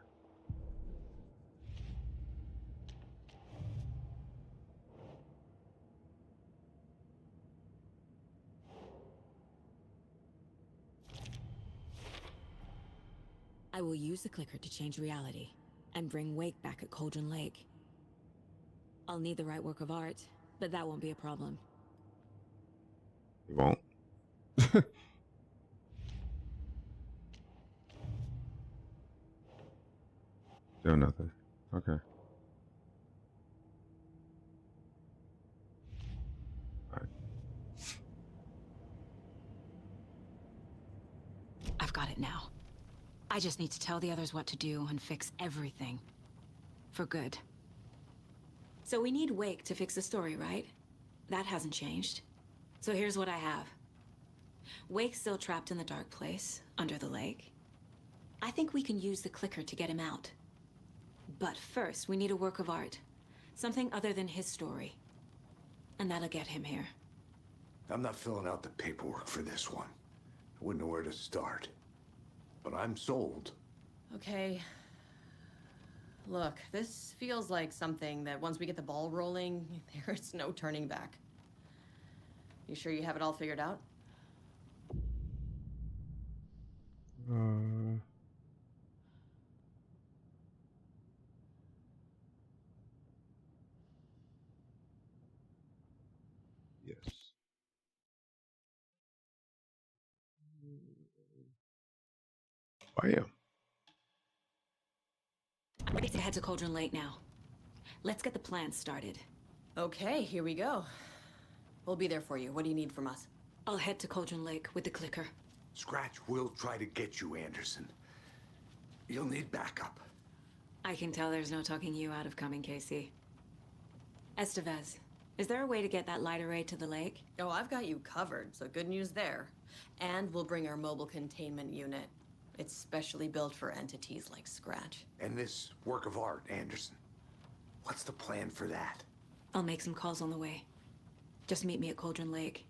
I will use the clicker to change reality and bring Wake back at Cauldron Lake. I'll need the right work of art, but that won't be a problem. It won't. Do nothing. Okay. All right. I've got it now. I just need to tell the others what to do and fix everything. For good. So we need Wake to fix the story, right? That hasn't changed. So here's what I have. Wake's still trapped in the dark place, under the lake. I think we can use the clicker to get him out. But first, we need a work of art. Something other than his story. And that'll get him here. I'm not filling out the paperwork for this one. I wouldn't know where to start. But I'm sold. Okay. Look, this feels like something that once we get the ball rolling, there's no turning back. You sure you have it all figured out? Yes. Bam. Ready to head to Cauldron Lake now. Let's get the plan started. Okay, here we go. We'll be there for you. What do you need from us? I'll head to Cauldron Lake with the clicker. Scratch will try to get you, Anderson. You'll need backup. I can tell there's no talking you out of coming, Casey. Estevez, is there a way to get that light array to the lake? Oh, I've got you covered, so good news there. And we'll bring our mobile containment unit. It's specially built for entities like Scratch. And this work of art, Anderson. What's the plan for that? I'll make some calls on the way. Just meet me at Cauldron Lake.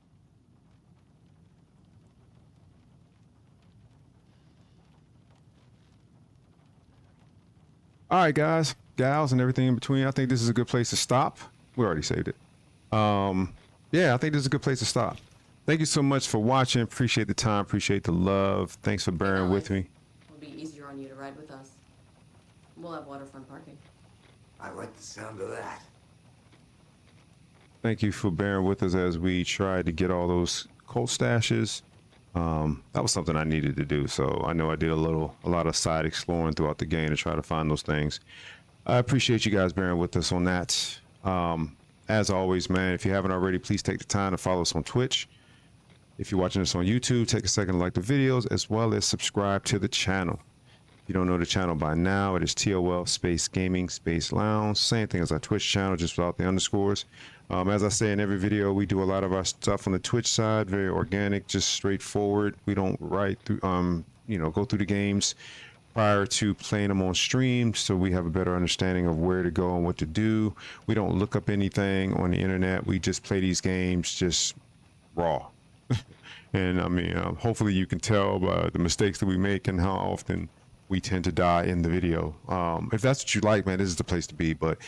All right, guys, gals, and everything in between. I think this is a good place to stop. We already saved it. Yeah, I think this is a good place to stop. Thank you so much for watching. Appreciate the time. Appreciate the love. Thanks for bearing with me. It'll be easier on you to ride with us. We'll have waterfront parking. I like the sound of that. Thank you for bearing with us as we try to get all those cold stashes. that was something I needed to do. So I know I did a lot of side exploring throughout the game to try to find those things. I appreciate you guys bearing with us on that. As always, man, if you haven't already, please take the time to follow us on Twitch. If you're watching this on YouTube, take a second to like the videos as well as subscribe to the channel. If you don't know the channel by now, it is TOL Space Gaming Space Lounge. Same thing as our Twitch channel, just without the underscores. As I say in every video, we do a lot of our stuff on the Twitch side, very organic, just straightforward. We don't write through, go through the games prior to playing them on stream, so we have a better understanding of where to go and what to do. We don't look up anything on the internet. We just play these games just raw. And I mean, hopefully you can tell by the mistakes that we make and how often we tend to die in the video. If that's what you like, man, this is the place to be. But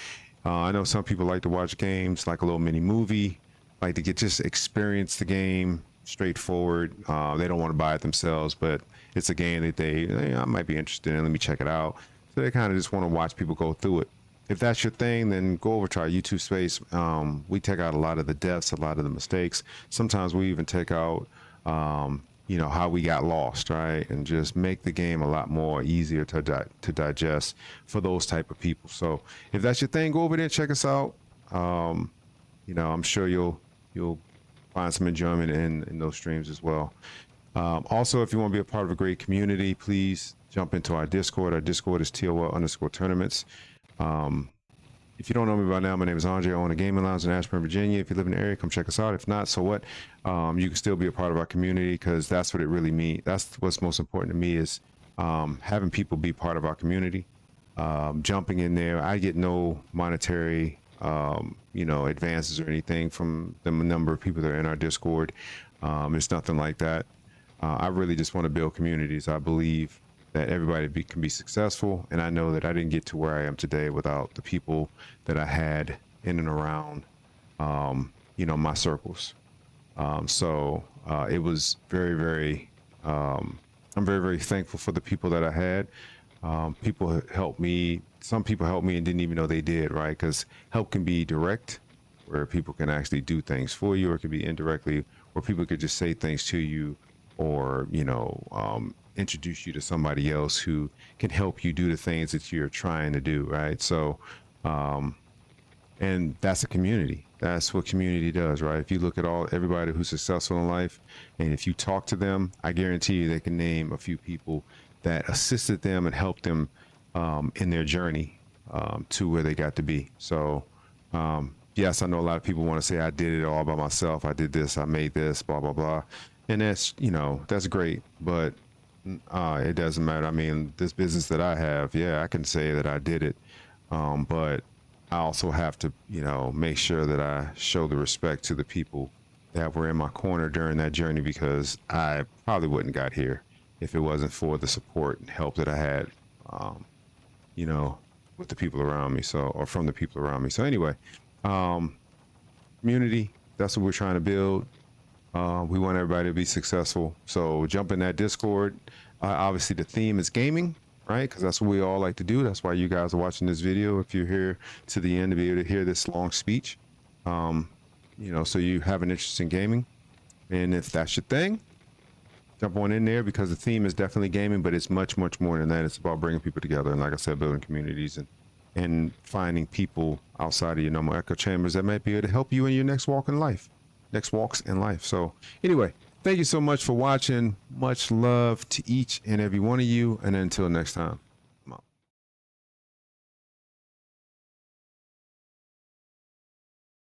I know some people like to watch games like a little mini movie, like to just experience the game straightforward. They don't want to buy it themselves, but it's a game that I might be interested in. Let me check it out. So they kind of just want to watch people go through it. If that's your thing, then go over to our YouTube space. We take out a lot of the deaths, a lot of the mistakes. Sometimes we even take out, how we got lost, right? And just make the game a lot more easier to digest for those type of people. So if that's your thing, go over there and check us out. I'm sure you'll find some enjoyment in those streams as well. Also, if you want to be a part of a great community, please jump into our Discord. Our Discord is TOL_tournaments. If you don't know me by now, my name is Andre. I own a gaming lounge in Ashburn, Virginia. If you live in the area, come check us out. If not, so what? You can still be a part of our community, because that's what it really means. That's what's most important to me, is having people be part of our community. Jumping in there, I get no monetary advances or anything from the number of people that are in our Discord. It's nothing like that. I really just want to build communities. I believe that everybody can be successful, and I know that I didn't get to where I am today without the people that I had in and around, my circles. It was very, very, I'm very, very thankful for the people that I had. People helped me. Some people helped me and didn't even know they did, right? Because help can be direct, where people can actually do things for you, or it could be indirectly, where people could just say things to you, or introduce you to somebody else who can help you do the things that you're trying to do, right? So and that's a community. That's what community does, right? If you look at everybody who's successful in life, and if you talk to them, I guarantee you they can name a few people that assisted them and helped them in their journey to where they got to be. So yes, I know a lot of people want to say I did it all by myself. I did this, I made this, blah, blah, blah. And that's, that's great, but it doesn't matter. I mean, this business that I have, yeah, I can say that I did it. But I also have to, make sure that I show the respect to the people that were in my corner during that journey, because I probably wouldn't got here if it wasn't for the support and help that I had, with the people around me. Or from the people around me. So anyway, community, that's what we're trying to build. We want everybody to be successful. So jump in that Discord. Obviously the theme is gaming, right? Because that's what we all like to do. That's why you guys are watching this video. If you're here to the end to be able to hear this long speech, so you have an interest in gaming. And if that's your thing, jump on in there, because the theme is definitely gaming, but it's much, much more than that. It's about bringing people together. And like I said, building communities and finding people outside of your normal echo chambers that might be able to help you in your next walks in life. So anyway, thank you so much for watching. Much love to each and every one of you. And until next time.